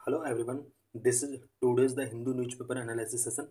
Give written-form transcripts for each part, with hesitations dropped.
Hello everyone, this is today's the Hindu newspaper analysis session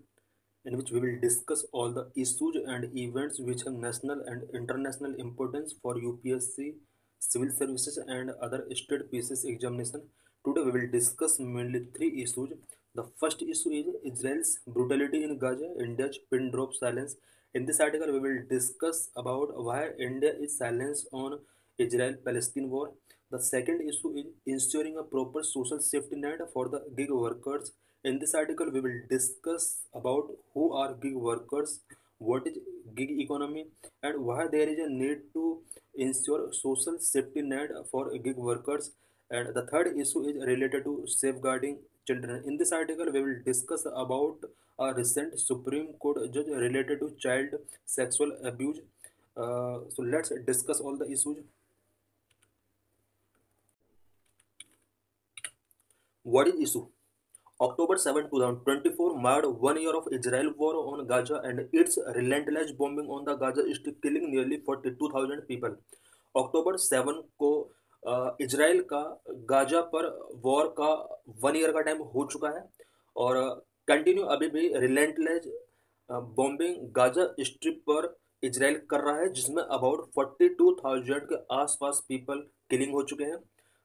in which we will discuss all the issues and events which have national and international importance for UPSC, civil services and other state pieces examination. Today we will discuss mainly three issues. The first issue is Israel's brutality in Gaza, India's pin drop silence. In this article we will discuss about why India is silent on Israel-Palestine war. The second issue is ensuring a proper social safety net for the gig workers. In this article, we will discuss about who are gig workers, what is gig economy, and why there is a need to ensure social safety net for gig workers. And the third issue is related to safeguarding children. In this article, we will discuss about a recent Supreme Court judge related to child sexual abuse. So let's discuss all the issues. What is issue? October 7, 2024 marked 1 year of Israel war on Gaza and its relentless bombing on the Gaza Strip, killing nearly 42,000 people. October 7 को Israel का Gaza पर war का 1 year का time हो चुका है और continue अभी भी रिलेंटलेस बॉम्बिंग गाजा स्ट्रिप पर इसराइल कर रहा है जिसमें अबाउट 42,000 के आसपास पीपल किलिंग हो चुके हैं.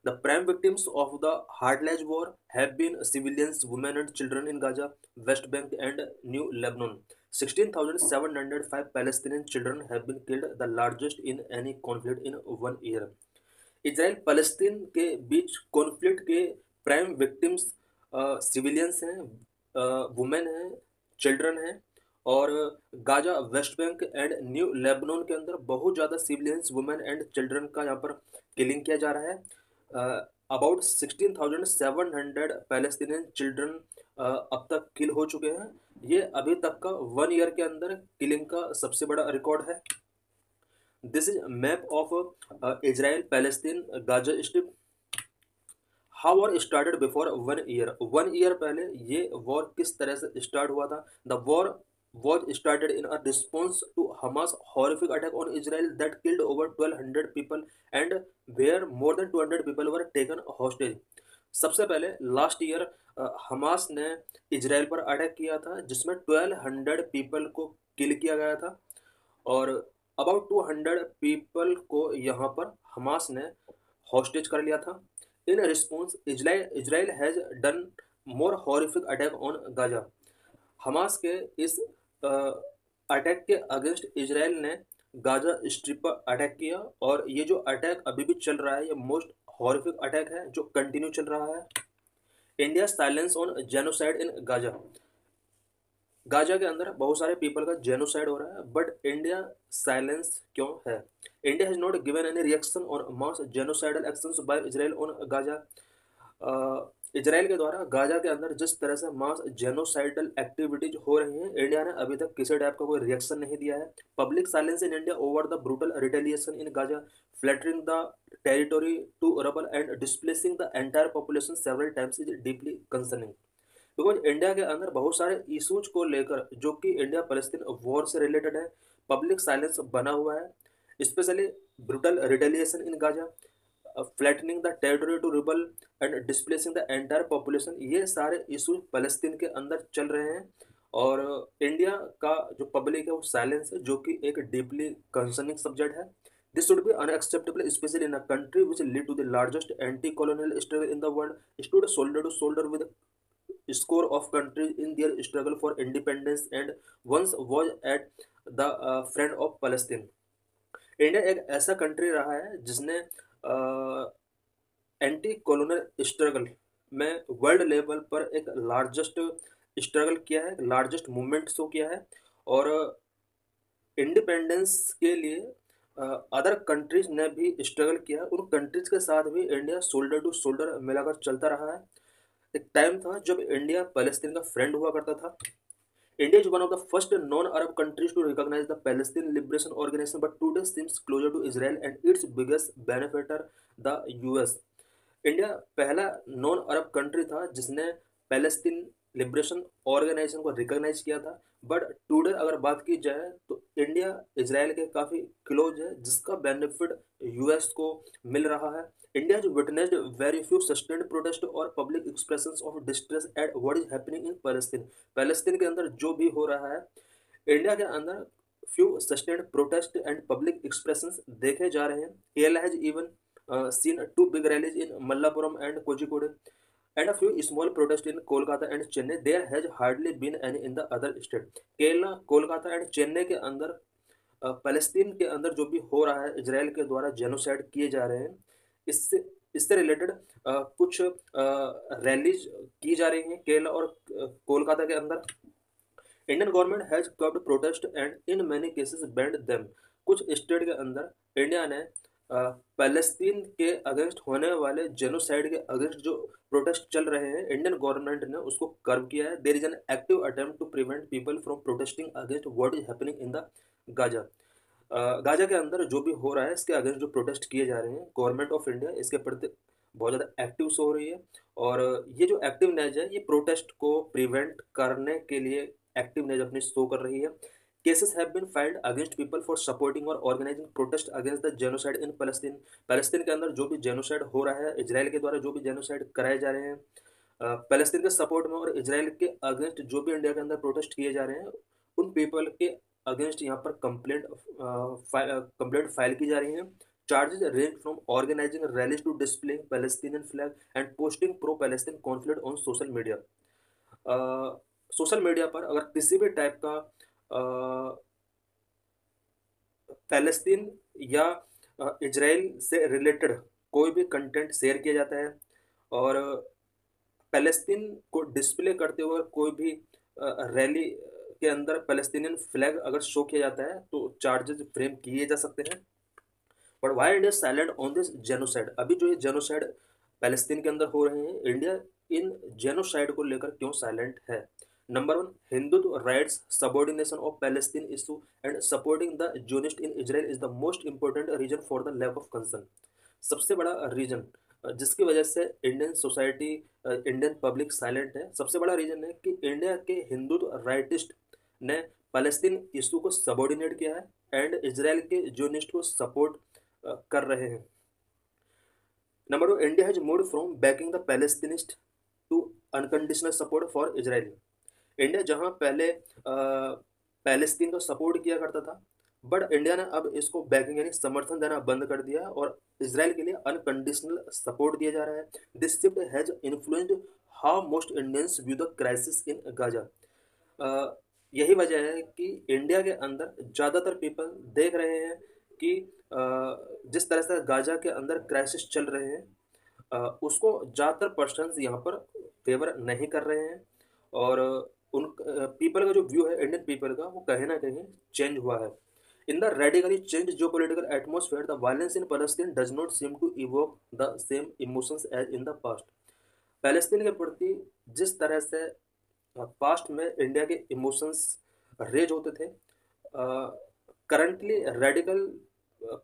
The prime victims of the heartless war have been civilians, women and children in Gaza, West Bank and New Lebanon. 16,705 Palestinian children have been killed, the largest in any conflict in 1 year. Israel Palestine के बीच conflict के prime victims civilians हैं, women हैं, children हैं और Gaza, West Bank and new Lebanon के अंदर बहुत ज़्यादा सिविलियंस, वुमेन एंड चिल्ड्रन का यहाँ पर किलिंग किया जा रहा है. अबाउट 16,700 पैलेस्टीनियन चिल्ड्रन अब तक किल हो चुके हैं. ये अभी तक का 1 ईयर के अंदर किलिंग का सबसे बड़ा रिकॉर्ड है. This is map of Israel Palestine Gaza strip. How war started before 1 year. 1 year पहले ये वॉर किस तरह से स्टार्ट हुआ था. The war was started in a response to Hamas horrific attack on Israel that killed over 1,200 people and where more than 200 people were taken hostage. सबसे पहले last year Hamas ने इजराइल पर attack किया था जिसमें 1,200 people को किल किया गया था और अबाउट 200 पीपल को यहाँ पर हमास ने हॉस्टेज कर लिया था. In response Israel has done more horrific attack on Gaza. Hamas के इस अटैक के अगेंस्ट इजराइल ने गाजा स्ट्रिप पर अटैक किया और ये जो अटैक अभी भी चल रहा है ये मोस्ट हॉरिफिक अटैक है जो कंटिन्यू चल रहा है. India silence on genocide in Gaza. Gaza के अंदर बहुत सारे पीपल का जेनोसाइड हो रहा है बट इंडिया साइलेंस क्यों है. India has not given any reaction on mass genocidal actions by Israel on Gaza. Israel के द्वारा गाजा के अंदर जिस तरह से मास जेनोसाइडल एक्टिविटीज हो रही हैं इंडिया ने अभी तक किसी टाइप का कोई रिएक्शन नहीं दिया है. Public silence in India over the brutal retaliation in Gaza, flattering the territory to rubble and displacing the entire population several times is deeply concerning. Because India के अंदर बहुत सारे इशूज को लेकर जो कि इंडिया पैलेस्टीन वॉर से related है पब्लिक साइलेंस बना हुआ है. Specially brutal retaliation in Gaza, flattening the territory to rubble and displacing the entire population, ये सारे इशूज पैलेस्टीन के अंदर चल रहे हैं और इंडिया का जो पब्लिक है वो साइलेंस है जो कि एक डीपली कंसर्निंग सब्जेक्ट है. This should be unacceptable specially in a country which lead to the largest anti colonial struggle in the world, stood shoulder to shoulder with score of countries in their struggle for independence and once was at the friend of Palestine. India एक ऐसा country रहा है जिसने anti colonial struggle में world level पर एक largest struggle किया है, लार्जेस्ट मूवमेंट शो किया है और इंडिपेंडेंस के लिए अदर कंट्रीज ने भी स्ट्रगल किया. उन कंट्रीज के साथ भी इंडिया शोल्डर टू शोल्डर मिलाकर चलता रहा है. एक टाइम था जब इंडिया पैलेस्टीन का फ्रेंड हुआ करता था. India is one of the first non Arab countries to recognise the Palestine Liberation Organisation but today seems closer to Israel and its biggest benefiter the US. India पहला non Arab country था जिसने Palestine Liberation Organisation को recognise किया था but today अगर बात की जाए तो इंडिया इजराइल के काफ़ी क्लोज है जिसका बेनिफिट यूएस को मिल रहा है. India has witnessed very few sustained protest और public expressions of distress at what is happening in Palestine. Palestine के अंदर जो भी हो रहा है, इंडिया के अंदर few sustained protest and public expressions देखे जा रहे हैं. KL has even seen two big rallies in Mallapuram and Kozhikode, and a few small protests in Kolkata and Chennai. There has hardly been any in the other state. Kerala, Kolkata and Chennai के अंदर फ़लस्तीन के अंदर जो भी हो रहा है, इजराइल के द्वारा जेनोसाइड किए जा रहे हैं, इससे इससे रिलेटेड कुछ रैलीज की जा रही हैं केरला और कोलकाता के अंदर. Indian government has curved protest and in many cases band them. कुछ स्टेट के अंदर इंडिया ने पैलेस्तीन के अगेंस्ट होने वाले जेनोसाइड के अगेंस्ट जो प्रोटेस्ट चल रहे हैं, इंडियन गवर्नमेंट ने उसको कर्व किया है. There is an active attempt to prevent people from protesting against what is happening in the Gaza. Gaza के अंदर जो भी हो रहा है, इसके अगेंस्ट जो प्रोटेस्ट किए जा रहे हैं, गवर्नमेंट ऑफ इंडिया इसके प्रति बहुत ज़्यादा एक्टिव शो हो रही है. और ये जो एक्टिवनेस है, ये प्रोटेस्ट को प्रिवेंट करने के लिए एक्टिवनेस अपनी शो कर रही है. Cases have been filed against people for supporting और organising protest against the genocide in Palestine. Palestine के अंदर जो भी जेनोसाइड हो रहा है, इजराइल के द्वारा जो भी जेनोसाइड कराए जा रहे हैं, पैलेस्टीन के सपोर्ट में और इजराइल के अगेंस्ट जो भी इंडिया के अंदर प्रोटेस्ट किए जा रहे हैं, उन पीपल के अगेंस्ट यहाँ पर कंप्लेंट फाइल की जा रही हैं. Charges range from organising rallies to displaying Palestinian flag and posting pro Palestine conflict on social media. Social media पर अगर किसी भी टाइप का पैलेस्तीन या इजराइल से रिलेटेड कोई भी कंटेंट शेयर किया जाता है और पैलेस्तीन को डिस्प्ले करते हुए कोई भी रैली के अंदर पैलेस्टीनियन फ्लैग अगर शो किया जाता है, तो चार्जेस फ्रेम किए जा सकते हैं. But why India silent on this genocide? अभी जो ये जेनोसाइड पैलेस्तीन के अंदर हो रहे हैं, इंडिया इन जेनोसाइड को लेकर क्यों साइलेंट है? Number 1, Hindu rights, subordination of Palestine issue and supporting the Zionist in Israel is the most important reason for the lack of concern. सबसे बड़ा रीजन जिसकी वजह से Indian society, Indian public silent है, सबसे बड़ा रीजन है कि इंडिया के हिंदू राइटिस्ट ने पैलेस्तीन इशू को सबॉर्डिनेट किया है एंड इजराइल के जोनिस्ट को सपोर्ट कर रहे हैं. Number 2, India has moved from backing the Palestinist to unconditional support for Israel. India जहां पहले पैलेस्तीन को सपोर्ट किया करता था, बट इंडिया ने अब इसको बैकिंग यानी समर्थन देना बंद कर दिया और इजराइल के लिए अनकंडीशनल सपोर्ट दिया जा रहा है. This shift has influenced how most Indians view the crisis in Gaza. यही वजह है कि इंडिया के अंदर ज़्यादातर पीपल देख रहे हैं कि जिस तरह से गाजा के अंदर क्राइसिस चल रहे हैं, उसको ज़्यादातर पर्सन्स यहाँ पर फेवर नहीं कर रहे हैं. और उन पीपल का जो व्यू है, इंडियन पीपल का, वो कहीं ना कहीं चेंज हुआ है. In the radically changed geopolitical atmosphere, the violence in Palestine does not seem to evoke the same emotions as in the past. Palestine के प्रति जिस तरह से पास्ट में इंडिया के इमोशंस रेज होते थे, करंटली रेडिकल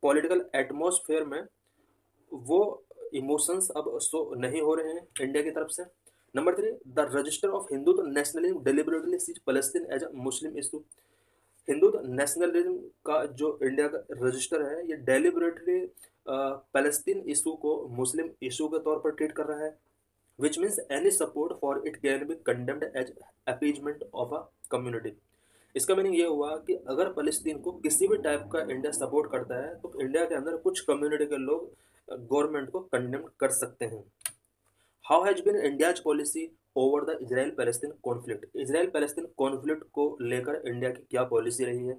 पॉलिटिकल एटमॉस्फेयर में वो इमोशंस अब शो नहीं हो रहे हैं इंडिया की तरफ से. Number 3, the register of Hindu nationalism deliberately sees Palestine as a Muslim issue. Hindu nationalism का जो इंडिया का रजिस्टर है, ये डेलिबरेटली पैलेस्तीन इशू को मुस्लिम इशू के तौर पर ट्रीट कर रहा है, which means any support for it can be condemned as appeasement of a community. इसका मीनिंग ये हुआ कि अगर पैलेस्तीन को किसी भी टाइप का इंडिया सपोर्ट करता है, तो इंडिया के अंदर कुछ कम्युनिटी के लोग गवर्नमेंट को कंडेम कर सकते हैं. How has been India's policy over the Israel Palestine conflict. Israel Palestine conflict को लेकर इंडिया की क्या पॉलिसी रही है?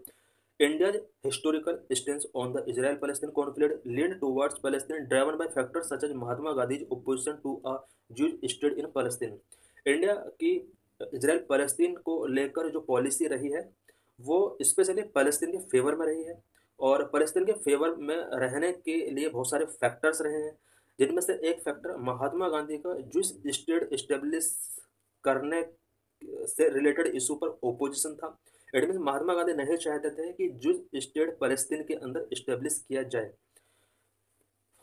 India's historical stance on the Israel Palestine conflict lean towards Palestine driven by factors such as Mahatma Gandhi's opposition to a Jews state in Palestine. India की Israel Palestine को लेकर जो पॉलिसी रही है, वो स्पेशली पैलेस्तीन के फेवर में रही है, और पैलेस्तीन के फेवर में रहने के लिए बहुत सारे फैक्टर्स रहे हैं, जिनमें से एक फैक्टर महात्मा गांधी का जूस स्टेट इस्टेब्लिश करने से रिलेटेड इशू पर ओपोजिशन था. इट मीन महात्मा गांधी नहीं चाहते थे कि जूस स्टेट पैलेस्तीन के अंदर इस्टेब्लिश किया जाए.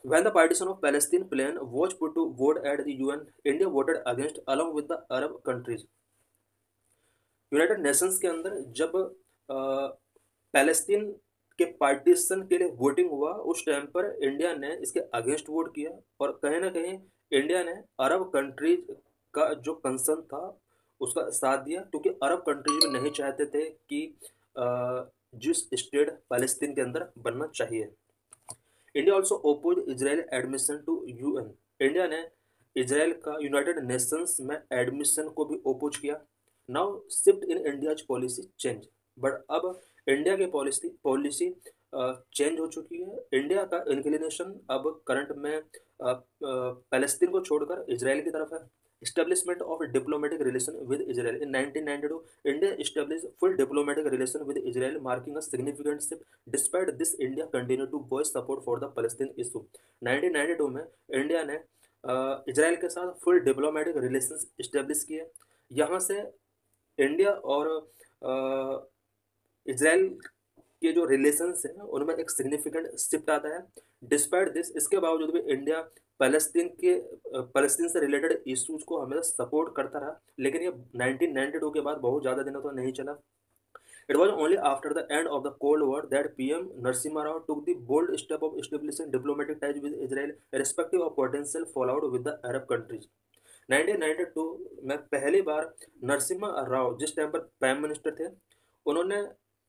When the partition of Palestine plan was put to vote at the UN, India voted against along with the Arab countries. United Nations के अंदर जब पैलेस्तीन कि पार्टीशन के लिए वोटिंग हुआ, उस टाइम पर इंडिया ने इसके अगेंस्ट वोट किया, और कहीं ना कहीं इंडिया ने अरब कंट्रीज का जो कंसर्न था उसका साथ दिया, क्योंकि अरब कंट्रीज में नहीं चाहते थे कि जिस स्टेट पैलेस्तीन के अंदर बनना चाहिए। India also oppose Israel admission to UN. India ने इजराइल का यूनाइटेड नेशंस में एडमिशन को भी ओपोज किया। Now shift in India's policy change, but अब इंडिया की पॉलिसी पॉलिसी चेंज हो चुकी है। इंडिया का इंक्लिनेशन अब करंट में पैलेस्तीन को छोड़कर इजराइल की तरफ है। Establishment of diplomatic relation with Israel in 1992, India established full diplomatic relation with Israel, marking a significant step. Despite this, India continued to voice support for the Palestine issue. 1992 में India ने Israel के साथ full diplomatic relations establish किए। यहाँ से India और Israel के जो रिलेशंस हैं उनमें एक सिग्निफिकेंट शिफ्ट आता है। डिस्पाइट दिस, इसके बावजूद भी इंडिया पैलेस्तीन से रिलेटेड इश्यूज को हमेशा सपोर्ट करता रहा, लेकिन ये 1992 के बाद बहुत ज़्यादा दिनों तो नहीं चला। It was only after the end of the Cold War that PM Narasimha Rao took the bold step of establishing diplomatic ties with Israel, irrespective of potential fallout with the Arab countries. 1992 में पहली बार नरसिम्हा राव जिस time पर prime minister थे, उन्होंने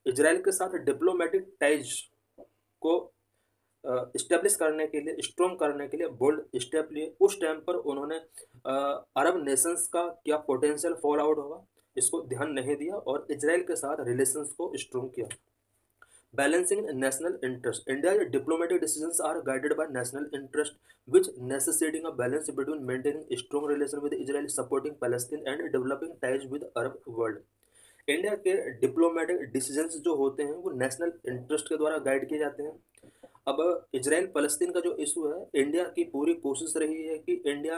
Israel के साथ diplomatic ties को establish करने के लिए, स्ट्रॉन्ग करने के लिए बोल्ड स्टेप लिए। उस टाइम पर उन्होंने अरब नेशंस का क्या पोटेंशियल फॉल आउट होगा इसको ध्यान नहीं दिया और इजराइल के साथ रिलेशंस को स्ट्रॉन्ग किया। Balancing national interest, India diplomatic decisions are guided by national interest which necessitating a balance between maintaining strong relation with Israel, supporting Palestine and developing ties with Arab world. India के diplomatic decisions जो होते हैं वो national interest के द्वारा guide किए जाते हैं। अब इजराइल फलस्तीन का जो इशू है, इंडिया की पूरी कोशिश रही है कि इंडिया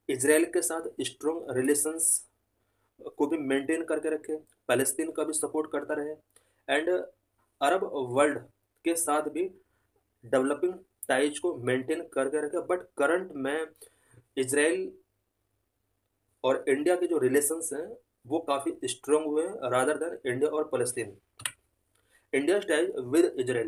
इजराइल के साथ स्ट्रॉन्ग रिलेशंस को भी मेंटेन करके रखे, फलस्तीन का भी सपोर्ट करता रहे एंड अरब वर्ल्ड के साथ भी डेवलपिंग टाइज को मेंटेन करके रखे। बट करंट में इजराइल और इंडिया के जो रिलेशंस हैं वो काफ़ी स्ट्रॉन्ग हुए हैं रादर देन इंडिया और फलस्तीन। India's ties with Israel.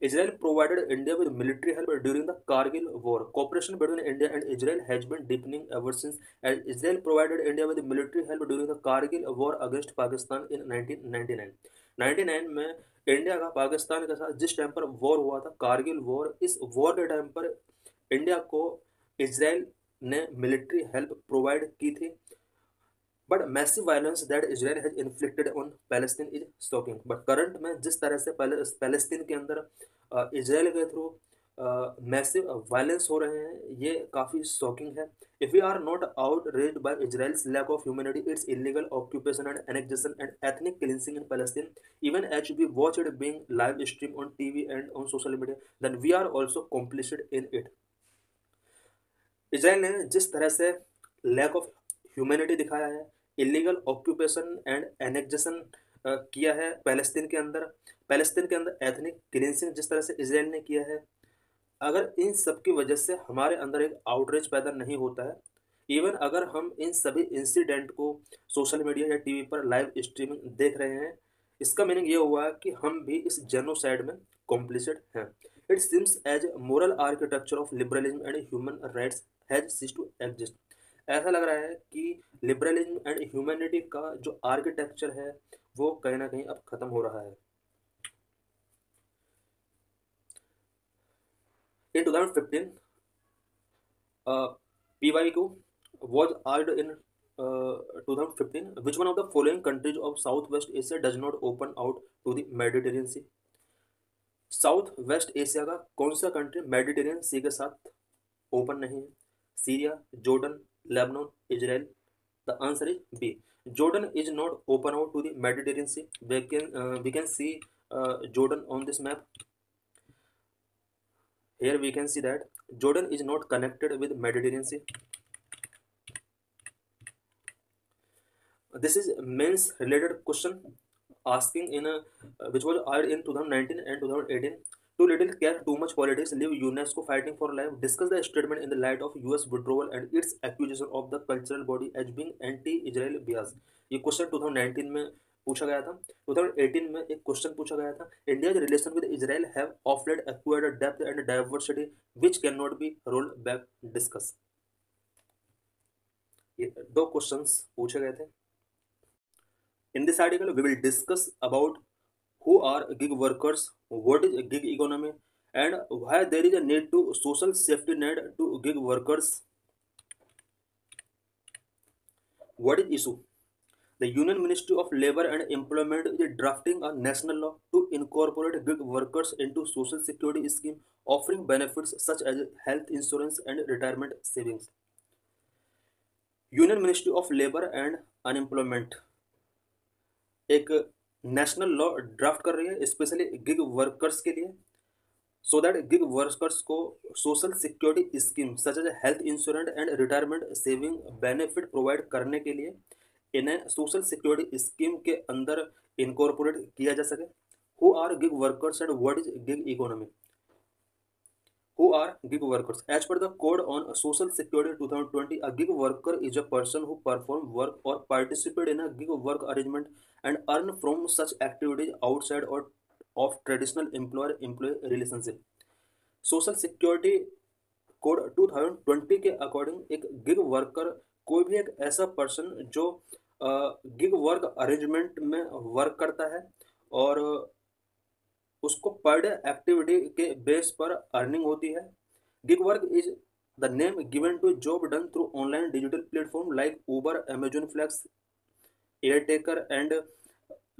Israel provided India with military help during the Kargil War. Cooperation between India and Israel has been deepening ever since, as Israel provided India with military help during the Kargil War against Pakistan in 1999. 99 में India का पाकिस्तान के साथ जिस time पर war हुआ था, Kargil war, इस war के टाइम पर इंडिया को इजराइल ने मिलिट्री हेल्प प्रोवाइड की थी। But massive violence that Israel has inflicted on Palestine is shocking. But current में जिस तरह से पैलेस्तीन के अंदर इजराइल के थ्रू मैसिव वायलेंस हो रहे हैं ये काफ़ी शॉकिंग है। If we are not outraged by Israel's lack of humanity, its illegal occupation and annexation and ethnic cleansing in Palestine, even as we watch it being live streamed on TV and on social media, then we are also complicit in it. Israel ने जिस तरह से lack of humanity दिखाया है, illegal occupation and annexation किया है Palestine के अंदर एथनिक क्लींसिंग जिस तरह से इजराइल ने किया है, अगर इन सब की वजह से हमारे अंदर एक आउटरीच पैदा नहीं होता है, इवन अगर हम इन सभी इंसिडेंट को सोशल मीडिया या टीवी पर लाइव स्ट्रीमिंग देख रहे हैं, इसका मीनिंग ये हुआ कि हम भी इस जेनोसाइड में कॉम्प्लिसिट हैं। It seems as moral architecture of liberalism and human rights has ceased to exist. ऐसा लग रहा है कि लिबरलिज्म एंड ह्यूमैनिटी का जो आर्किटेक्चर है वो कहीं ना कहीं अब खत्म हो रहा है। In 2015, PYQ was asked in 2015, which one of the following countries of Southwest Asia does not open out to the Mediterranean Sea? South west Asia का कौन सा कंट्री मेडिटेरियन सी के साथ ओपन नहीं है? Syria, Jordan, Lebanon, Israel. The answer is B, Jordan is not open out to the Mediterranean sea. we can see Jordan on this map. Here we can see that Jordan is not connected with Mediterranean Sea. This is men's related question asking in which was asked in 2019 and 2018. Too little care, too much politics, leave UNESCO fighting for life. Discuss the statement in the light of US withdrawal and its accusation of the cultural body as being anti-Israel bias. ये question 2019 में पूछा गया था। 2018 में एक question पूछा गया था, India's relation with Israel have of late acquired depth and diversity which can not be rolled back, discuss. ये दो क्वेश्चंस पूछे गए थे। In this article we will discuss about who are gig workers, what is a gig economy, and why there is a need to social safety net to gig workers. What is issue? The Union Ministry of Labor and Employment is drafting a national law to incorporate gig workers into social security scheme, offering benefits such as health insurance and retirement savings. Union Ministry of Labour and Unemployment एक national law draft कर रही है specially gig workers के लिए, so that gig workers को social security scheme such as health insurance and retirement saving benefit provide करने के लिए इन्हें सोशल सिक्योरिटी स्कीम के अंदर इनकॉर्पोरेट किया जा सके। Who are gig workers and what is gig economy? Who are gig workers? As per the Code on Social Security 2020, a gig worker is a person who perform work or participate in a gig work arrangement and earn from such activities outside or of traditional employer-employee relationship. Social security code 2020 के according एक gig worker कोई भी एक ऐसा person जो gig work arrangement में work करता है और उसको पर डे एक्टिविटी के बेस पर अर्निंग होती है। Gig work is the name given to job done through online digital platform like Uber, Amazon Flex, Airtasker and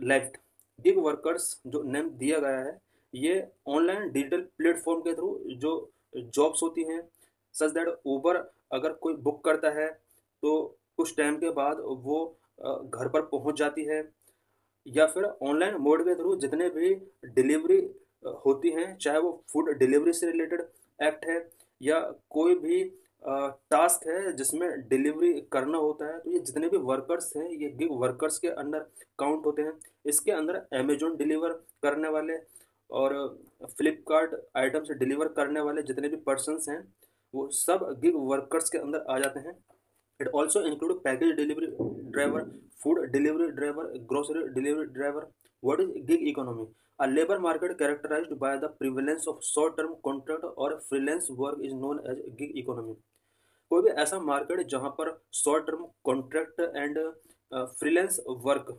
Lyft. Gig workers जो नेम दिया गया है ये ऑनलाइन डिजिटल प्लेटफॉर्म के थ्रू जो जॉब्स होती हैं, सच दैट उबर अगर कोई बुक करता है तो कुछ टाइम के बाद वो घर पर पहुंच जाती है, या फिर ऑनलाइन मोड के थ्रू जितने भी डिलीवरी होती हैं, चाहे वो फूड डिलीवरी से रिलेटेड एक्ट है या कोई भी टास्क है जिसमें डिलीवरी करना होता है, तो ये जितने भी वर्कर्स हैं ये गिग वर्कर्स के अंदर काउंट होते हैं। इसके अंदर अमेजोन डिलीवर करने वाले और फ्लिपकार्ट आइटम से डिलीवर करने वाले जितने भी पर्सनस हैं वो सब गिग वर्कर्स के अंदर आ जाते हैं। It also include package delivery driver, food delivery driver, grocery delivery driver. What is gig economy? A labor market characterized by the prevalence of short-term contract or freelance work is known as gig economy. कोई भी ऐसा market जहां पर short term contract and freelance work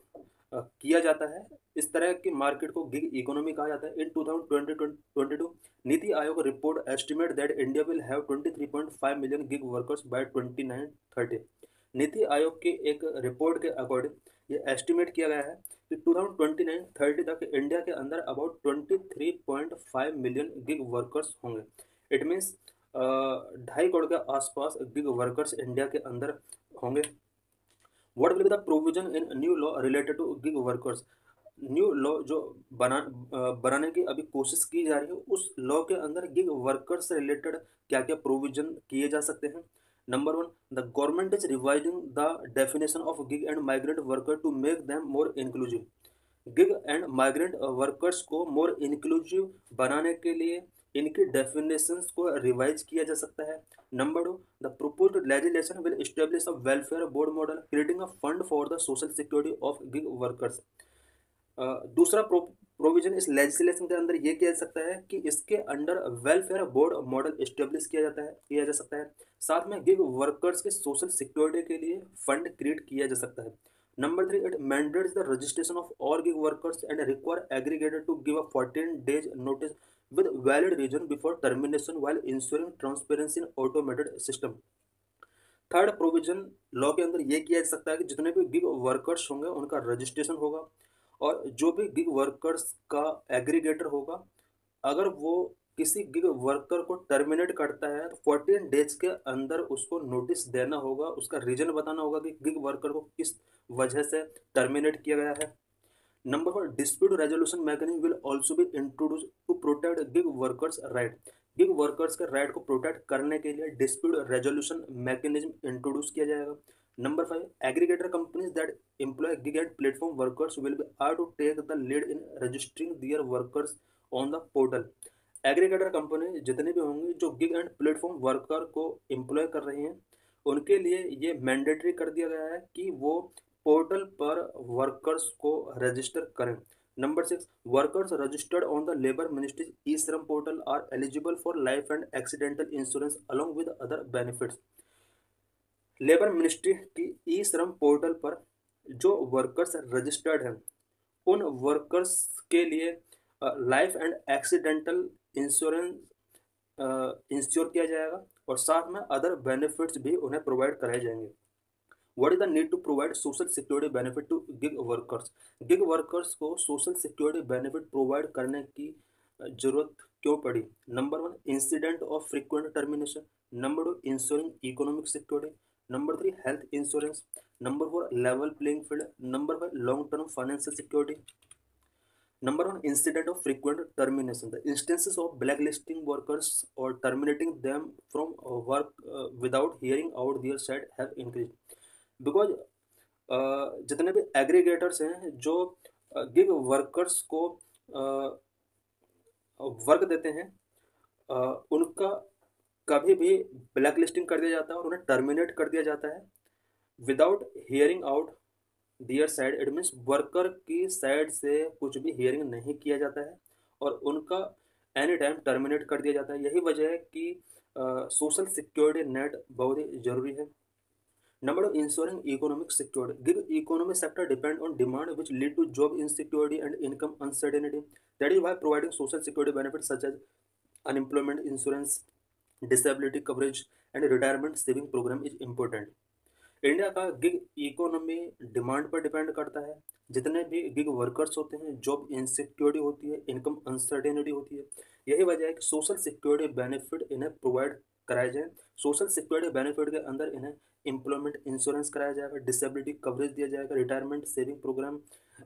किया जाता है, इस तरह की मार्केट को गिग इकोनॉमी कहा जाता है। इन 2022 NITI Aayog report estimate that India will have 23.5 million gig workers by 2930। NITI आयोग के एक रिपोर्ट के अकॉर्डिंग ये एस्टिमेट किया गया है कि 2029-30 तक इंडिया के अंदर अबाउट 23.5 मिलियन गिग वर्कर्स होंगे। इट मीन्स 2.5 करोड़ के आसपास गिग वर्कर्स इंडिया के अंदर होंगे। What will be the provision in new law related to gig workers? New law जो बनाने की अभी कोशिश की जा रही है, उस लॉ के अंदर गिग वर्कर्स से रिलेटेड क्या क्या प्रोविजन किए जा सकते हैं। Number 1, the government is revising the definition of gig and migrant worker to make them more inclusive. Gig and migrant workers को मोर इंक्लूसिव बनाने के लिए इनकी डेफिनेशंस को रिवाइज किया जा सकता है। Number 2, the proposed legislation will establish a welfare board model creating a fund for the social security of gig workers. दूसरा प्रोविजन इस लेजिस्लेशन के अंदर ये किया जा सकता है कि इसके under welfare board model establish किया जा सकता है। साथ में गिग वर्कर्स के सोशल सिक्योरिटी के लिए फंड क्रिएट किया जा सकता है। Number 3, it mandates the registration of all gig workers and require aggregator to give a 14 days notice with valid reason before termination while ensuring transparency in automated system. Third provision law के अंदर ये किया जा सकता है कि जितने भी गिग वर्कर्स होंगे उनका रजिस्ट्रेशन होगा और जो भी गिग वर्कर्स का एग्रीगेटर होगा, अगर वो किसी गिग वर्कर को टर्मिनेट करता है तो 14 डेज के अंदर उसको नोटिस देना होगा, उसका रीजन बताना होगा कि गिग वर्कर को किस वजह से टर्मिनेट किया गया है। Number 4, dispute resolution mechanism will also be introduce to protect gig workers right. Gig workers के राइट को प्रोटेक्ट करने के लिए डिस्प्यूट रेजोल्यूशन मैकेनिज्म इंट्रोड्यूस किया जाएगा। Number 5, aggregator companies that employ gig and platform workers will be are to take the lead in registering their workers on the portal. Aggregator company जितने भी होंगे जो गिग एंड प्लेटफॉर्म वर्कर को employ कर रही हैं, उनके लिए ये मैंडेटरी कर दिया गया है कि वो पोर्टल पर वर्कर्स को रजिस्टर करें। Number 6, workers registered on the labour ministry e Shram portal are eligible for life and accidental insurance along with other benefits. Labour ministry की ई श्रम पोर्टल पर जो वर्कर्स रजिस्टर्ड हैं उन वर्कर्स के लिए life and accidental insurance ensure किया जाएगा और साथ में अदर बेनिफिट्स भी उन्हें प्रोवाइड कराए जाएंगे। What is the need to provide social security benefit to gig workers? Gig workers को सोशल सिक्योरिटी बेनिफिट प्रोवाइड करने की जरूरत क्यों पड़ी? Number 1, incident of frequent termination. Number 2, insuring economic security. Number 3, health insurance. Number 4, level playing field. Number 5, long term financial security. Number 1, incident of frequent termination. The instances of blacklisting workers or terminating them from work without hearing out their side have increased. Because जितने भी aggregators हैं जो gig workers को work देते हैं उनका कभी भी ब्लैक लिस्टिंग कर दिया जाता है और उन्हें टर्मिनेट कर दिया जाता है without hearing out their side. It means worker की साइड से कुछ भी हियरिंग नहीं किया जाता है और उनका एनी टाइम टर्मिनेट कर दिया जाता है। यही वजह है कि सोशल सिक्योरिटी नेट बहुत ही जरूरी है। Number 2, insuring economic security. Gig economic sector depend on demand which lead to job insecurity and income uncertainty. That is why providing social security benefit such as unemployment insurance, disability coverage and retirement saving program is important. India का gig economy demand पर depend करता है। जितने भी gig workers होते हैं job insecurity होती है, इनकम अनसर्टेनिटी होती है। यही वजह है कि सोशल सिक्योरिटी बेनिफिट इन्हें प्रोवाइड कराए जाए। सोशल सिक्योरिटी बेनिफिट के अंदर इन्हें एम्प्लॉयमेंट इंश्योरेंस कराया जाएगा, डिसेबिलिटी कवरेज दिया जाएगा, रिटायरमेंट सेविंग प्रोग्राम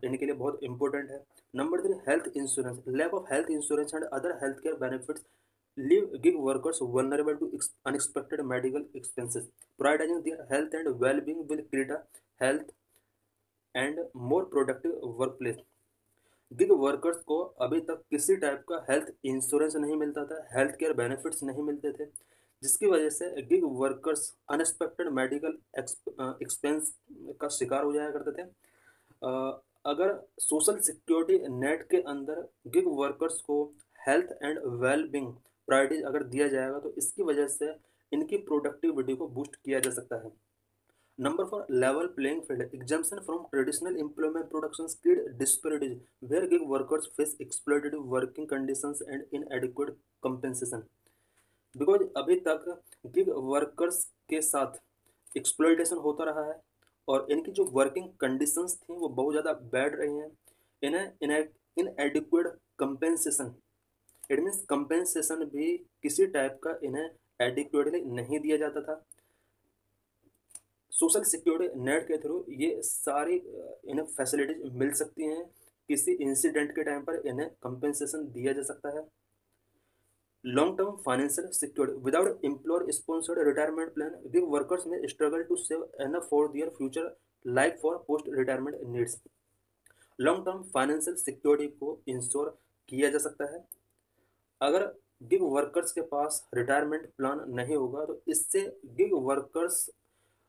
इनके लिए बहुत इंपॉर्टेंट है। Number 3, health insurance. Lack of health insurance and other health care benefits leave gig workers vulnerable to unexpected medical expenses. Prioritizing their health and well-being will create a health and more productive workplace. Gig workers को अभी तक किसी type का health insurance नहीं मिलता था, health care benefits नहीं मिलते थे, जिसकी वजह से gig workers unexpected medical expense का शिकार हो जाया करते थे। अगर सोशल सिक्योरिटी नेट के अंदर गिग वर्कर्स को हेल्थ एंड वेलबींग प्रायोरिटीज अगर दिया जाएगा तो इसकी वजह से इनकी प्रोडक्टिविटी को बूस्ट किया जा सकता है। Number 4, level playing field. Exemption from traditional employment production create disparities where gig workers face exploitative working conditions and inadequate compensation. Because अभी तक गिग वर्कर्स के साथ एक्सप्लॉइटेशन होता रहा है और इनकी जो वर्किंग कंडीशंस थी वो बहुत ज़्यादा बैड रही हैं। इन्हें इनएडिक्वेट कंपेंसेशन, इट मीन्स कंपेंसेशन भी किसी टाइप का इन्हें एडिक्वेटली नहीं दिया जाता था। सोशल सिक्योरिटी नेट के थ्रू ये सारी इन्हें फैसिलिटीज मिल सकती हैं। किसी इंसिडेंट के टाइम पर इन्हें कंपेंसेशन दिया जा सकता है। Long term financial security. Without employer sponsored retirement plan gig workers may struggle to save enough for their future like for post retirement needs. Long term financial security को ensure किया जा सकता है। अगर गिग वर्कर्स के पास retirement plan नहीं होगा तो इससे गिग वर्कर्स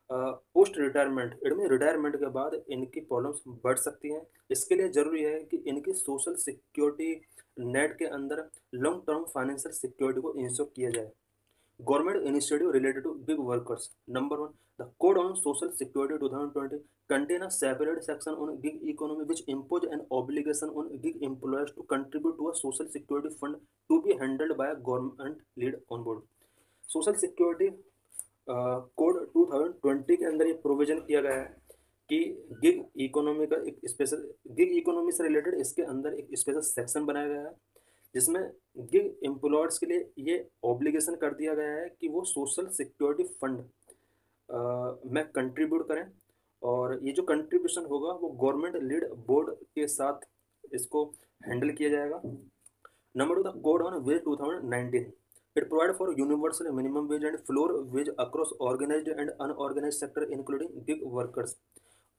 पोस्ट रिटायरमेंट इनमें रिटायरमेंट के बाद इनकी प्रॉब्लम्स बढ़ सकती हैं। इसके लिए ज़रूरी है कि इनकी सोशल सिक्योरिटी नेट के अंदर लॉन्ग टर्म फाइनेंशियल सिक्योरिटी को इंश्योर किया जाए। Government initiative related to gig workers. Number 1, the code on social security 2020 contain a separate section on gig economy which impose an obligation on gig employers to contribute to a social security fund to be handled by a government lead on board. Social security code 2020 के अंदर ये provision किया गया है कि gig economy का एक special gig economy से रिलेटेड इसके अंदर एक स्पेशल सेक्शन बनाया गया है जिसमें गिग एम्प्लॉयर्स के लिए ये ऑब्लिगेशन कर दिया गया है कि वो सोशल सिक्योरिटी फंड में कंट्रीब्यूट करें और ये जो कंट्रीब्यूशन होगा वो गवर्नमेंट लीड बोर्ड के साथ इसको हैंडल किया जाएगा। Number 2, the code on wage 2019 it provide for universal minimum wage and floor wage across organised and unorganised sector including gig workers.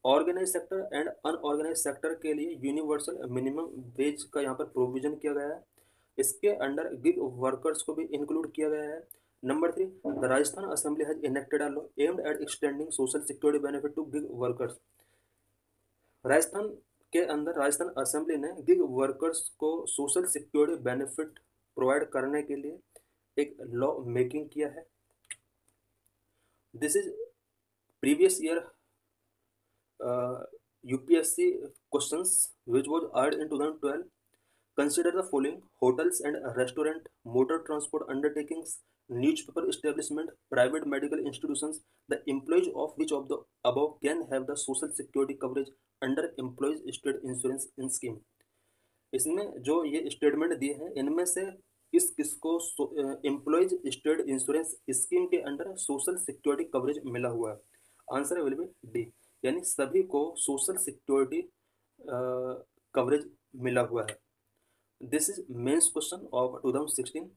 Organise sector and unorganise sector के लिए universal minimum veg का यहाँ पर provision किया गया है। इसके under gig workers को भी इंक्लूड किया गया है। Number 3, the Rajasthan Assembly has enacted a law aimed at extending social security benefit to gig workers. Rajasthan के अंदर राजस्थान असेंबली ने गिग वर्कर्स को सोशल सिक्योरिटी बेनिफिट प्रोवाइड करने के लिए एक लॉ मेकिंग किया है। This is previous year UPSC questions which was aired in 2012. Consider the following: hotels and restaurant, motor transport undertakings, newspaper establishment, private medical institutions. The employees of which of the above can have the social security coverage under employees state insurance in scheme? इसमें जो ये statement दिए हैं इनमें से किस किसको employees state insurance scheme के अंडर सोशल सिक्योरिटी कवरेज मिला हुआ है? आंसर विल बी डी, यानी सभी को सोशल सिक्योरिटी कवरेज मिला हुआ है। This is mains question of 2016।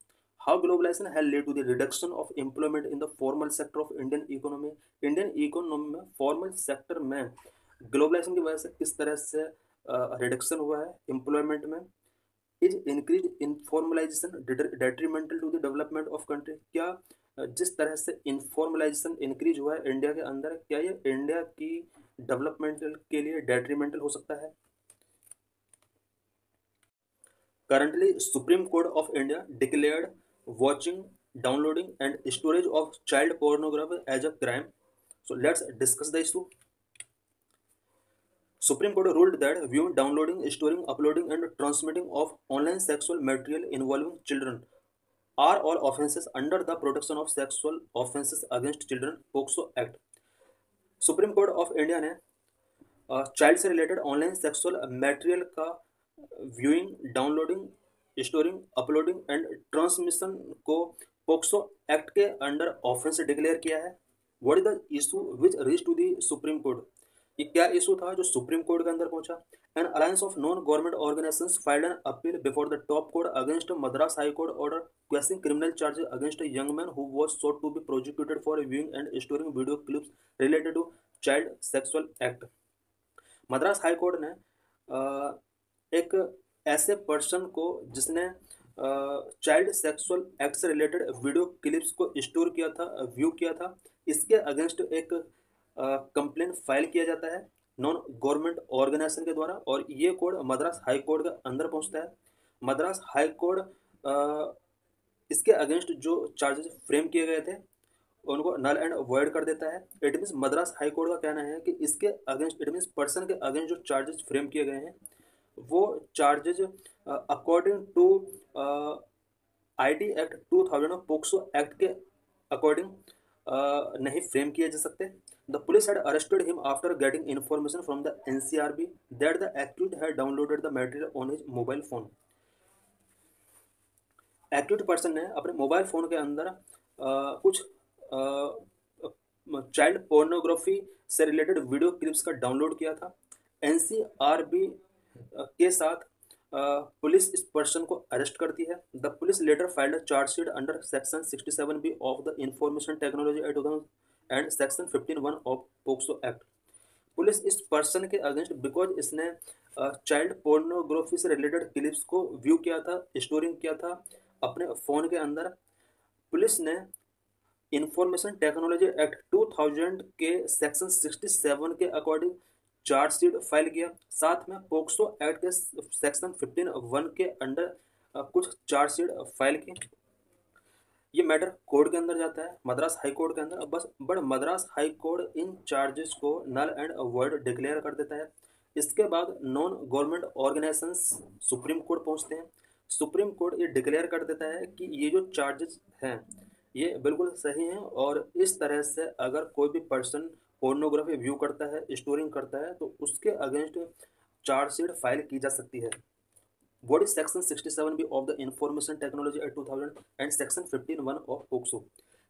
How globalisation has led to the reduction of employment in the formal sector of Indian economy? Indian economy में फॉर्मल सेक्टर में globalisation की वजह से किस तरह से रिडक्शन हुआ है एम्प्लॉयमेंट में? Is increase informalisation detrimental to the development of country? क्या जिस तरह से इनफॉर्मलाइजेशन इंक्रीज हुआ है इंडिया के अंदर, क्या ये इंडिया की डेवलपमेंट के लिए डेट्रीमेंटल हो सकता है? Currently, Supreme Court of India declared watching, downloading, and storage of child pornography as a crime. So let's discuss the issue. Supreme Court ruled that viewing, downloading, storing, uploading, and transmitting of online sexual material involving children are all offences under the Protection of Sexual Offences Against Children (POCSO) Act. Supreme court of India ने child से related online sexual material का viewing, downloading, storing, uploading and transmission को POCSO act के under offence declare किया है। What is the issue which reach to the supreme court? ये क्या issue था जो सुप्रीम कोर्ट के अंदर पहुंचा? N alliance of non government organisations filed an appeal before the top court against Madras high court order questioning criminal charges against a young man who was sought to be prosecuted for viewing and storing video clips related to child sexual act. Madras high court ने एक ऐसे person को जिसने child sexual act से related video clips को store किया था, view किया था, इसके अगेंस्ट एक कंप्लेंट फाइल किया जाता है नॉन गवर्नमेंट ऑर्गेनाइजेशन के द्वारा, और ये कोड मद्रास हाई कोर्ट के अंदर पहुंचता है। मद्रास हाई कोर्ट इसके अगेंस्ट जो चार्जेस फ्रेम किए गए थे उनको नल एंड वॉइड कर देता है। It means Madras high court का कहना है कि इसके अगेंस्ट, इट मीन्स पर्सन के अगेंस्ट जो चार्जेस फ्रेम किए गए हैं वो charges according to ID act 2000 और पोक्सो एक्ट के अकॉर्डिंग नहीं फ्रेम किए जा सकते। The police had arrested him after getting information from the NCRB that the accused had downloaded the material on his mobile phone. Accused person ने अपने mobile phone के अंदर कुछ चाइल्ड पोर्नोग्राफी से रिलेटेड वीडियो क्लिप्स का download किया था। NCRB के साथ पुलिस इस पर्सन को अरेस्ट करती है। The police later filed a chargesheet under section 67B of the information technology act 2000 and section 15(1) of POCSO act. Police इस पर्सन के अगेंस्ट बिकॉज इसने चाइल्ड पोर्नोग्राफी से रिलेटेड क्लिप्स को व्यू किया था, स्टोरिंग किया था अपने फ़ोन के अंदर, पुलिस ने इंफॉर्मेशन टेक्नोलॉजी एक्ट 2000 के सेक्शन 67 के अकॉर्डिंग चार्जशीट फाइल किया। साथ में पोक्सो एक्ट के सेक्शन 15(1) के अंडर कुछ चार्जशीट फाइल की। ये मैटर कोर्ट के अंदर जाता है, मद्रास हाई कोर्ट के अंदर। बस but Madras high court in charges को नल एंड वॉइड डिक्लेयर कर देता है। इसके बाद non government organisations supreme court पहुंचते हैं। सुप्रीम कोर्ट ये डिक्लेयर कर देता है कि ये जो चार्जेस हैं ये बिल्कुल सही हैं, और इस तरह से अगर कोई भी पर्सन पोर्नोग्राफी व्यू करता है, स्टोरिंग करता है, तो उसके अगेंस्ट चार्जशीट फाइल की जा सकती है। What is section 67B of the Information Technology Act 2000 and section 15(1) of POCSO?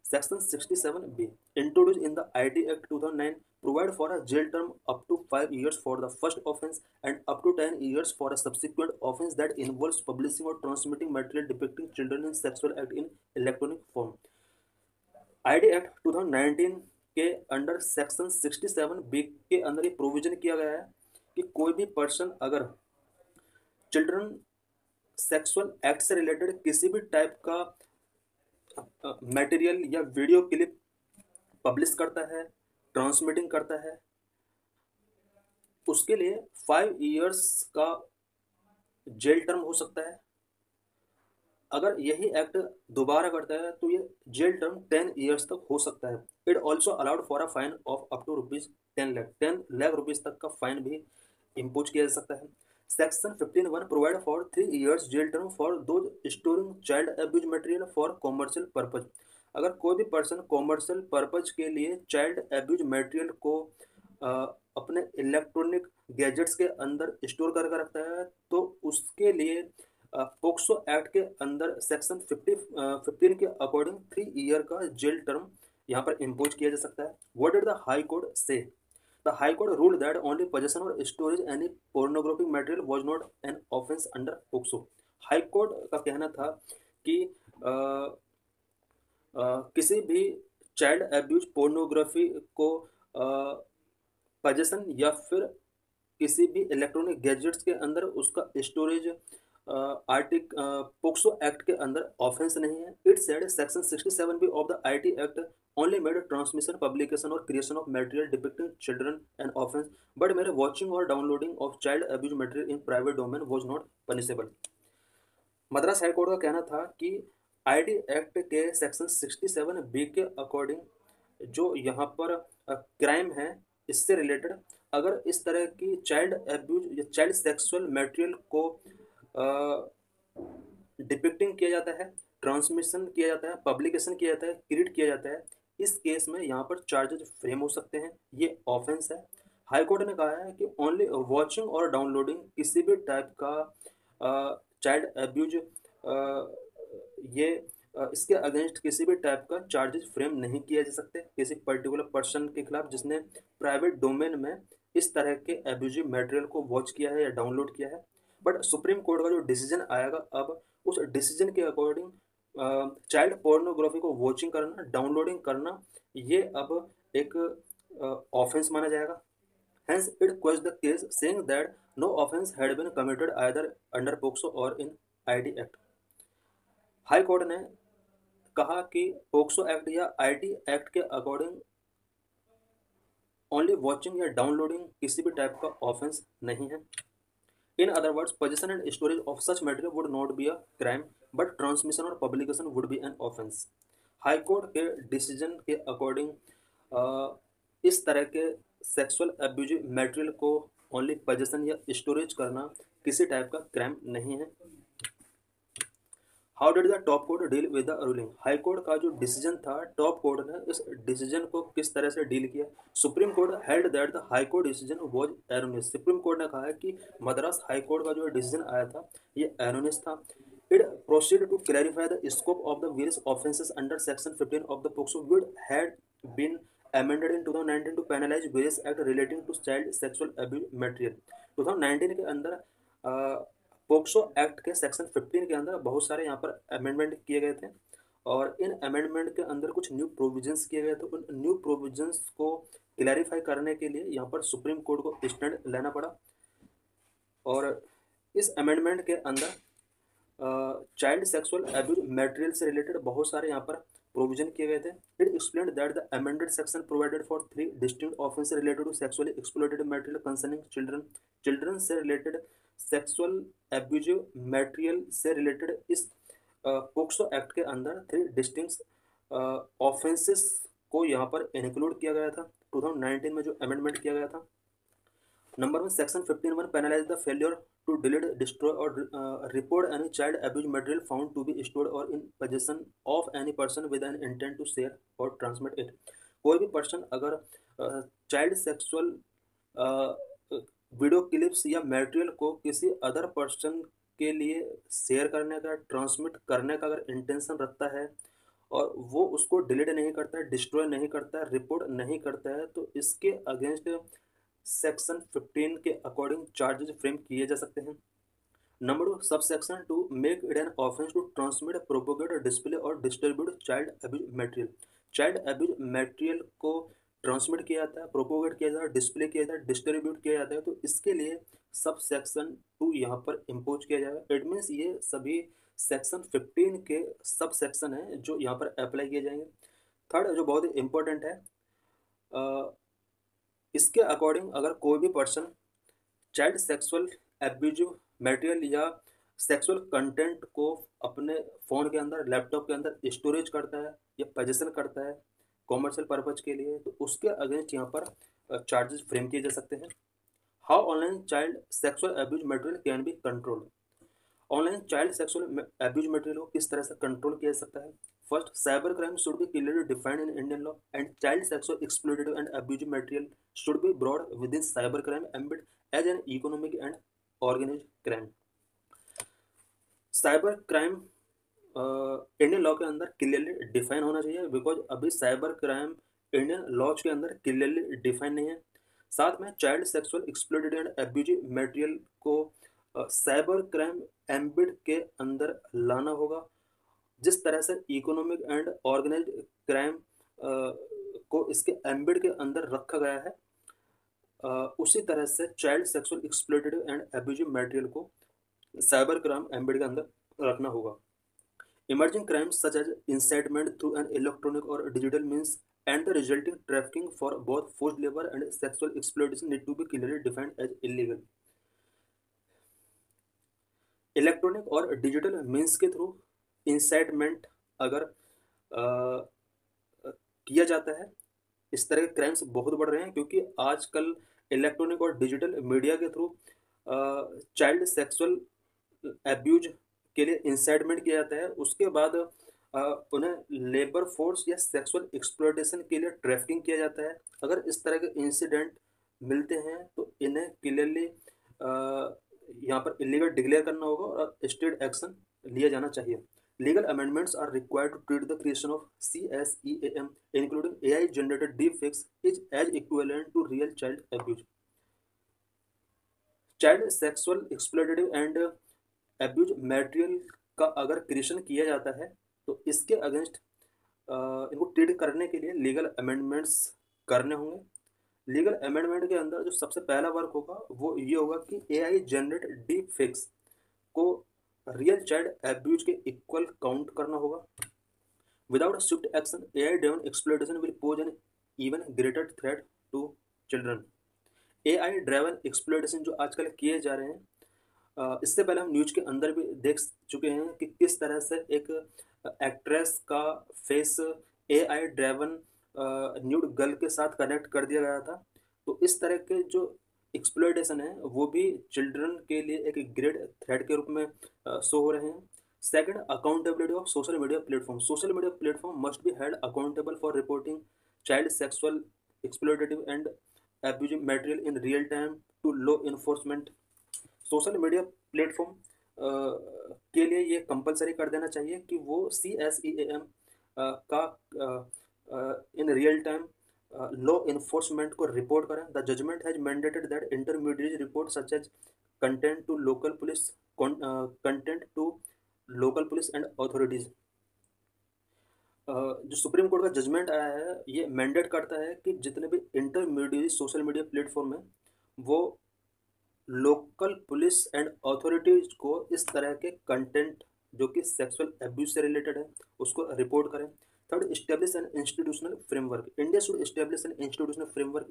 Section 67B, introduced in the ID Act 2009, provide for a jail term up to 5 years for the first offence and up to 10 years for a subsequent offence that involves publishing or transmitting material depicting children in sexual act in electronic form. ID Act 2019 के under section 67B के अंदर ये provision किया गया है कि कोई भी पर्सन अगर चिल्ड्रन सेक्सुअल एक्ट से रिलेटेड किसी भी टाइप का मटेरियल या वीडियो क्लिप पब्लिश करता है, ट्रांसमिटिंग करता है, उसके लिए 5 years का जेल टर्म हो सकता है। अगर यही एक्ट दोबारा करता है तो ये जेल टर्म 10 years तक हो सकता है। It also allowed for a fine of up to rupees 10 lakh, 10 lakh rupees तक का फाइन भी इम्पोज किया जा सकता है। Section 15(1) provide for 3 years jail term for दो storing child abuse material for commercial purpose. अगर कोई भी पर्सन कॉमर्शियल पर्पज के लिए चाइल्ड एब्यूज मटेरियल को अ, अपने इलेक्ट्रॉनिक गैजेट्स के अंदर स्टोर करके रखता है तो उसके लिए पोक्सो एक्ट के अंदर सेक्शन 15 के अकॉर्डिंग 3 year का जेल टर्म यहाँ पर इम्पोज किया जा सकता है। What did the high court say? The high court ruled that only possession और storage any pornographic material was not an offence under POCSO. High court का कहना था कि अ, किसी भी चाइल्ड एब्यूज पोर्नोग्राफी को पोजेशन या फिर किसी भी इलेक्ट्रॉनिक गैजेट्स के अंदर उसका स्टोरेज आर्टिक पोक्सो एक्ट के अंदर ऑफेंस नहीं है। It said section 67 B of the IT act only made transmission publication और creation of material depicting children and offence but mere watching और downloading of child abuse material in private domain was not punishable. Madras high court का कहना था कि IT act के section 67 B के according जो यहाँ पर क्राइम है इससे रिलेटेड अगर इस तरह की चाइल्ड एब्यूज या चाइल्ड सेक्सुअल मटेरियल को डिपिक्टिंग किया जाता है, ट्रांसमिशन किया जाता है, पब्लिकेशन किया जाता है, क्रिएट किया जाता है, इस केस में यहाँ पर चार्जेस फ्रेम हो सकते हैं, ये ऑफेंस है। हाई कोर्ट ने कहा है कि ओनली वॉचिंग और डाउनलोडिंग किसी भी टाइप का चाइल्ड एब्यूज ये इसके अगेंस्ट किसी भी टाइप का चार्जेस फ्रेम नहीं किया जा सकते किसी पर्टिकुलर पर्सन के खिलाफ जिसने प्राइवेट डोमेन में इस तरह के एब्यूजिव मटेरियल को वॉच किया है या डाउनलोड किया है। बट सुप्रीम कोर्ट का जो डिसीजन आएगा अब उस डिसीजन के अकॉर्डिंग चाइल्ड पोर्नोग्राफी को वॉचिंग करना डाउनलोडिंग करना ये अब एक ऑफेंस माना जाएगा। Hence, it quashed the case, saying that no offence had been committed either under POCSO or in ID Act. High court ने कहा कि पोक्सो एक्ट या आईटी एक्ट के अकॉर्डिंग ओनली वॉचिंग या डाउनलोडिंग किसी भी टाइप का ऑफेंस नहीं है। In other words possession and storage of such material would not be a crime but transmission और publication would be an offence. High court के decision के अकॉर्डिंग इस तरह के सेक्सुअल एब्यूजिव मटेरियल को ओनली पोजेशन या स्टोरेज करना किसी टाइप का क्राइम नहीं है। How did the top court deal with the ruling? High court का जो डिसीजन था टॉप कोर्ट ने इस डिसीजन को किस तरह से डील किया? Supreme court held that the high court decision was erroneous. Supreme court ने कहा है कि मद्रास हाई कोर्ट का जो डिसीजन आया था ये एरोनियस था। It proceed to clarify the scope of the various offences under section 15 of the POCSO which had been amended in 2019 to penalize various act relating to child sexual abuse material। 2019 के अंदर POCSO act के section 15 के अंदर बहुत सारे यहाँ पर amendment किए गए थे और इन अमेंडमेंट के अंदर कुछ न्यू प्रोविजंस किए गए थे। उन न्यू प्रोविजंस को क्लैरिफाई करने के लिए यहाँ पर सुप्रीम कोर्ट को स्टैंड लेना पड़ा और इस अमेंडमेंट के अंदर चाइल्ड सेक्सुअल एब्यूज मटेरियल से रिलेटेड बहुत सारे यहाँ पर प्रोविजन किए गए थे। It explained that the amended section provided for 3 distinct offence related to sexually exploited material concerning children. Children से रिलेटेड सेक्सुअल एब्यूजिव मटेरियल से रिलेटेड इस पोक्सो एक्ट के अंदर 3 डिस्टिंक्ट ऑफेंसेस को यहाँ पर इंक्लूड किया गया था 2019 में जो अमेंडमेंट किया गया था। Number 1 section 15(1) penalize the failure to delete, destroy or report any child abuse material found to be stored or in possession of any person with an intent to share or transmit it। कोई भी person अगर child sexual video clips या material को किसी other person के लिए share करने का ट्रांसमिट करने का अगर इंटेंशन रखता है और वो उसको डिलीट नहीं करता है डिस्ट्रॉय नहीं करता है रिपोर्ट नहीं करता है तो इसके अगेंस्ट सेक्शन 15 के अकॉर्डिंग चार्जेस फ्रेम किए जा सकते हैं। Number 2 sub section to make it an offence to transmit propagate display और distribute child abuse material. Child abuse material को ट्रांसमिट किया जाता है प्रोपोगेट किया जाता है डिस्प्ले किया जाता है डिस्ट्रीब्यूट किया जाता है तो इसके लिए सब सेक्शन 2 यहाँ पर इम्पोज किया जाएगा। इट मीन्स ये सभी सेक्शन 15 के सब सेक्शन है जो यहाँ पर अप्लाई किए जाएंगे। थर्ड जो बहुत ही इंपॉर्टेंट है इसके अकॉर्डिंग अगर कोई भी person child sexual abusive material या सेक्सुअल कंटेंट को अपने फ़ोन के अंदर, लैपटॉप के अंदर स्टोरेज करता है या पोजीशन करता है कॉमर्शियल पर्पज के लिए, तो उसके अगेंस्ट यहाँ पर चार्जेस फ्रेम किए जा सकते हैं। How online child sexual abuse material can be controlled. Online child sexual abuse material को किस तरह से कंट्रोल किया जा सकता है। First, cyber crime should be clearly defined in Indian law and child sexual exploitative and abusive material should be broad within cyber crime embed as an economic and organised crime. Cyber crime Indian law के अंदर clearly define होना चाहिए, because अभी cyber crime Indian laws के अंदर clearly define नहीं है। साथ में child sexual exploited and abusive material को साइबर क्राइम एम्बिड के अंदर लाना होगा। जिस तरह से इकोनॉमिक एंड ऑर्गेनाइज्ड क्राइम को इसके एम्बिड के अंदर रखा गया है, उसी तरह से child sexual exploited and abusive material को साइबर क्राइम एम्बिड के अंदर रखना होगा। Emerging crimes such as incitement through an electronic or digital means and the resulting trafficking for both forced labor and sexual exploitation need to be clearly defined as illegal. Electronic और digital means के through incitement अगर किया जाता है, इस तरह के crimes बहुत बढ़ रहे हैं, क्योंकि आजकल इलेक्ट्रॉनिक और डिजिटल मीडिया के थ्रू चाइल्ड सेक्सुअल एब्यूज के लिए इंसाइटमेंट किया जाता है। उसके बाद उन्हें लेबर फोर्स या सेक्सुअल एक्सप्लॉइटेशन के लिए ट्रैफिकिंग किया जाता है। अगर इस तरह के इंसिडेंट मिलते हैं तो इन्हें क्लियरली यहाँ पर इलीगल डिक्लेयर करना होगा और स्टेट एक्शन लिया जाना चाहिए। Legal amendments are required to treat the creation of CSEAM including AI generated deepfakes is as equivalent to real child abuse. Child sexual exploitative and abuse material का अगर creation किया जाता है तो इसके अगेंस्ट इनको ट्रीट करने के लिए लीगल अमेंडमेंट्स करने होंगे। लीगल अमेंडमेंट के अंदर जो सबसे पहला वर्क होगा वो ये होगा कि AI जनरेट डीप फेक्स को रियल चाइल्ड एब्यूज के इक्वल काउंट करना होगा। Without swift action AI driven exploitation will pose an even greater threat to children. AI driven exploitation जो आजकल किए जा रहे हैं, इससे पहले हम न्यूज के अंदर भी देख चुके हैं कि किस तरह से एक एक्ट्रेस का face AI driven nude girl के साथ कनेक्ट कर दिया गया था। तो इस तरह के जो एक्सप्लॉइटेशन है वो भी चिल्ड्रन के लिए एक ग्रेट थ्रेट के रूप में शो हो रहे हैं। Second, accountability of social media platform. Social media platform must be held accountable for reporting child sexual exploitative and abusive material in real time to law enforcement. Social media platform के लिए ये compulsory कर देना चाहिए कि वो CSEAM का in real time law enforcement को रिपोर्ट करें। The judgement has mandated that intermediate report such as content to local police and authorities. जो सुप्रीम कोर्ट का जजमेंट आया है ये मैंडेट करता है कि जितने भी इंटरमीडिएट सोशल मीडिया प्लेटफॉर्म है वो लोकल पुलिस एंड अथॉरिटीज को इस तरह के कंटेंट जो कि सेक्सुअल एब्यूज से रिलेटेड है उसको रिपोर्ट करें। Third, establish an institutional framework. India should establish an institutional framework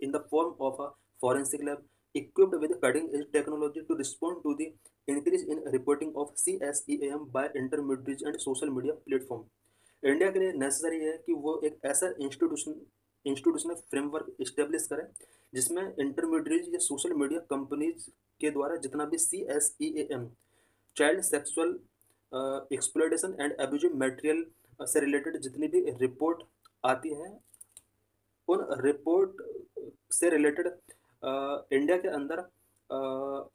in the form of a forensic lab equipped with cutting edge technology to respond to the increase in reporting of CSEAM by intermediaries and social media platform। India के लिए necessary है कि वो एक ऐसा institutional framework establish करें जिसमें intermediate या सोशल मीडिया कंपनीज के द्वारा जितना भी CSEAM child sexual exploitation and abusive material से रिलेटेड जितनी भी रिपोर्ट आती हैं उन रिपोर्ट से रिलेटेड इंडिया के अंदर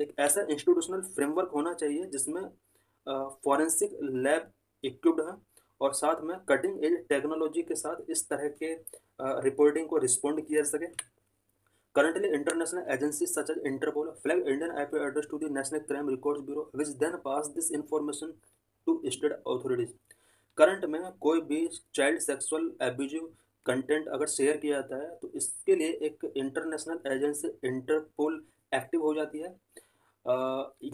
एक ऐसा इंस्टीट्यूशनल फ्रेमवर्क होना चाहिए जिसमें फॉरेंसिक लैब इक्विप्ड है और साथ में कटिंग एज टेक्नोलॉजी के साथ इस तरह के रिपोर्टिंग को रिस्पॉन्ड किया जा सके। Currently, international agencies such as Interpol flag Indian IP address to the National Crime Records Bureau, which then pass this information to state authorities। Current में कोई भी चाइल्ड सेक्सुअल एब्यूजिव कंटेंट अगर share किया जाता है तो इसके लिए एक इंटरनेशनल एजेंसी इंटरपोल एक्टिव हो जाती है।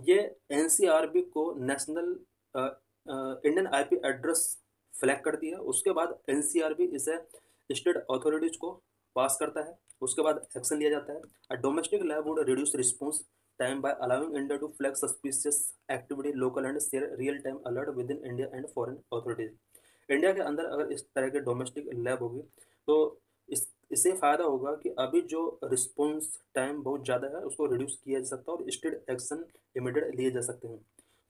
ये NCRB को national Indian IP address flag करती है। उसके बाद NCRB इसे स्टेट अथॉरिटीज को पास करता है, उसके बाद एक्शन लिया जाता है। A domestic lab would reduce response time by allowing India to flag suspicious activity local and share real time alert within India and foreign authorities. India के अंदर अगर इस तरह के डोमेस्टिक लैब होगी तो इससे फ़ायदा होगा कि अभी जो रिस्पॉन्स टाइम बहुत ज़्यादा है उसको रिड्यूस किया जा सकता है और स्टेट एक्शन इमीडिएट लिए जा सकते हैं।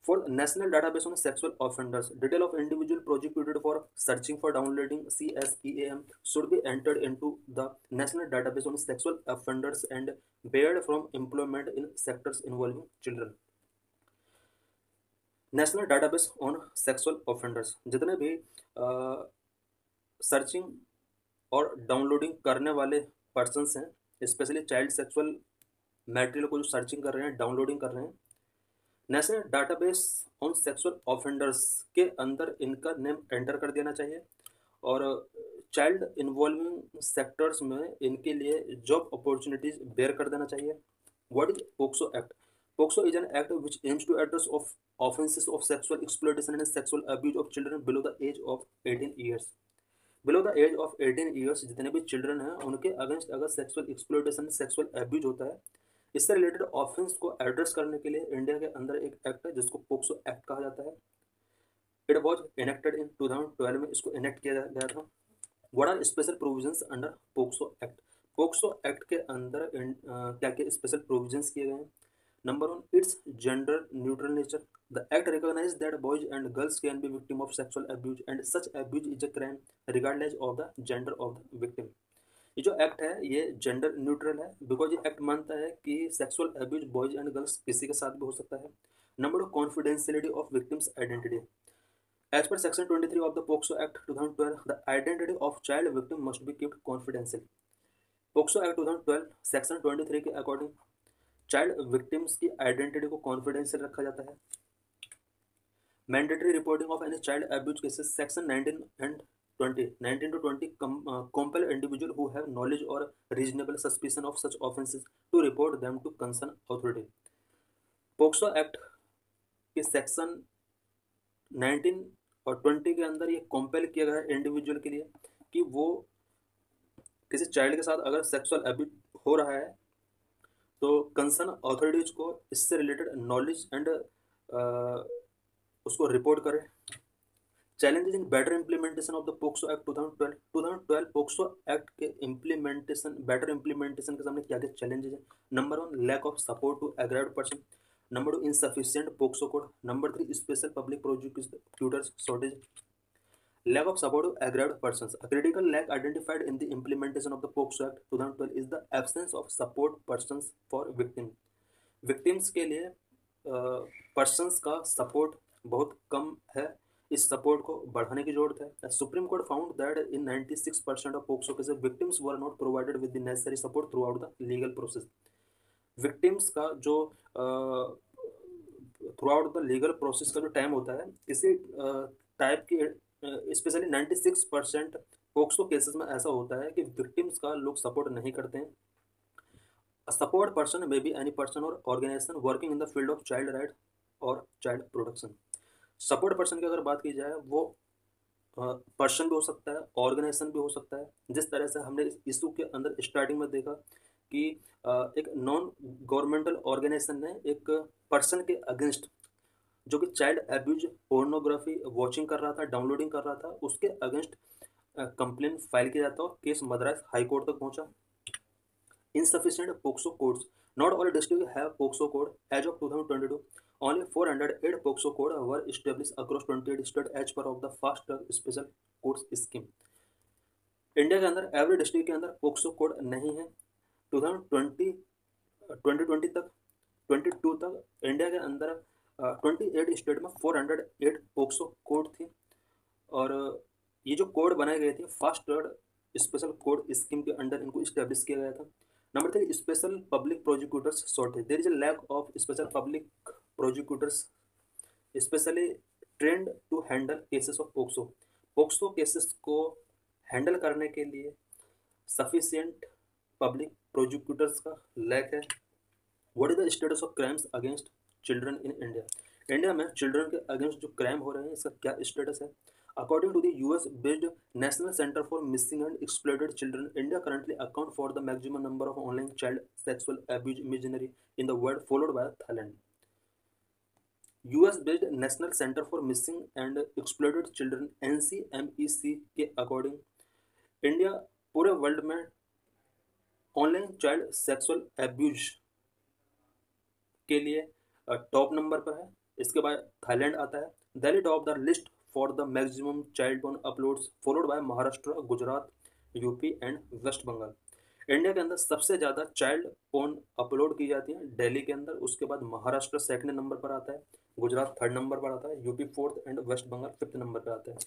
For national database on sexual offenders, detail of individual prosecuted for searching for downloading CSEAM should be entered into the national database on sexual offenders and barred from employment in sectors involving children. National database on sexual offenders, जितने भी searching और downloading करने वाले persons हैं, specially child sexual material को जो searching कर रहे हैं, डाउनलोडिंग कर रहे हैं, national database on sexual offenders के अंदर इनका नेम एंटर कर देना चाहिए और चाइल्ड इन्वॉल्विंग सेक्टर्स में इनके लिए जॉब अपॉर्चुनिटीज बेयर कर देना चाहिए। What is POCSO act? POCSO is an act which aims to address of offences of sexual exploitation and sexual abuse of children below the age of 18 years. Below the age of 18 years जितने भी children हैं उनके against अगर sexual exploitation sexual abuse होता है, इससे related offence को address करने के लिए इंडिया के अंदर एक एक्ट है जिसको पोक्सो एक्ट कहा जाता है। इट वॉज इनेक्टेड इन 2012 में इसको इनेक्ट किया गया था। What are special provisions under POCSO act? POCSO act के अंदर क्या क्या स्पेशल प्रोविजंस किए गए हैं? Number one, it's gender neutral nature. The act recognise that boys and girls can be victim of sexual abuse and such abuse is a crime regardless of the gender of the victim. ये जो act है ये gender neutral है because ये act मानता है कि sexual abuse boys and girls किसी के साथ भी हो सकता है। Number two, confidentiality of victims identity. As per section 23 of the POCSO act 2012, the identity of child victim must be keeped confidential. POCSO act 2012 section 23 के अकॉर्डिंग चाइल्ड विक्टिम्स की identity को कॉन्फिडेंशियल रखा जाता है। Mandatory reporting of any child abuse cases, section 19 and 19 to 20 compel individual who have knowledge or reasonable suspicion of such offences to report them to concerned authority। POCSO act के section 19 और 20 के अंदर ये कॉम्पेल किया गया है इंडिविजुअल के लिए कि वो किसी चाइल्ड के साथ अगर सेक्सुअल अब्यूज हो रहा है तो कंसर्न अथॉरिटीज को इससे रिलेटेड नॉलेज एंड उसको रिपोर्ट करें। Challenges in better implementation of the POCSO act 2012 POCSO act के इम्प्लीमेंटेशन बेटर इम्प्लीमेंटेशन के सामने क्या क्या चैलेंजेस हैं? Number one, lack of support to aggrieved person. Number two, insufficient POCSO code. Number three, special public prosecutors shortage. Lack of support to aggrieved persons. A critical lack identified in the implementation of the POCSO Act 2012 is the absence of support persons for victims. Victims के लिए persons का support बहुत कम है, इस support को बढ़ाने की जरूरत है। The Supreme Court found that in 96% of POCSO cases, victims were not provided with the necessary support throughout the legal process. Victims का जो थ्रूआउट द लीगल प्रोसेस का जो टाइम होता है, इसी टाइप की स्पेशली 96% पोक्सो केसेस में ऐसा होता है कि विक्टिम्स का लोग सपोर्ट नहीं करते हैं। Support person may be any person और organisation working in the field of child right और चाइल्ड प्रोटेक्शन। सपोर्ट पर्सन की अगर बात की जाए वो पर्सन भी हो सकता है, ऑर्गेनाइजेशन भी हो सकता है। जिस तरह से हमने इस इशू के अंदर स्टार्टिंग में देखा कि एक नॉन गवर्नमेंटल ऑर्गेनाइजेशन ने एक पर्सन के अगेंस्ट जो कि चाइल्ड अब्यूज पोर्नोग्राफी वॉचिंग कर रहा था, डाउनलोडिंग कर रहा था, उसके अगेंस्ट कंप्लेन फाइल किया जाता और केस मद्रास हाई कोर्ट तक पहुंचा। Insufficient POCSO courts. Not all district have POCSO court. As of 2022 only 408 POCSO court were establish across 28 state as per of the fast track special courts scheme. India के अंदर every district के अंदर POCSO code नहीं है। 2020 तक 22 तक India के अंदर 28 स्टेट में 408 पोक्सो कोड थी और ये जो कोड बनाए गए थे fast track special court scheme के अंडर इनको इस्टेब्लिश किया गया था। Number three, special public prosecutors shortage. There is a lack of special public prosecutors specially trained to handle cases of POCSO. POCSO cases को handle करने के लिए sufficient public prosecutors का लैक है। What is the status of crimes against children in India? India में children के against जो crime हो रहे हैं इसका क्या स्टेटस है? According to the US-based National Center for Missing and Exploited Children, India currently accounts for the maximum number of online child sexual abuse imagery in the world, followed by Thailand. US-based National Center for Missing and Exploited Children (NCMEC) के according India पूरे world में online child sexual abuse के लिए top number पर है। इसके बाद Thailand आता है। Delhi top the list for the maximum child porn uploads, followed by Maharashtra, Gujarat, UP and west Bengal. India के अंदर सबसे ज़्यादा चाइल्ड पोर्न अपलोड की जाती है दिल्ली के अंदर। उसके बाद महाराष्ट्र सेकंड नंबर पर आता है, गुजरात थर्ड नंबर पर आता है, UP fourth and west Bengal fifth number पर आता है।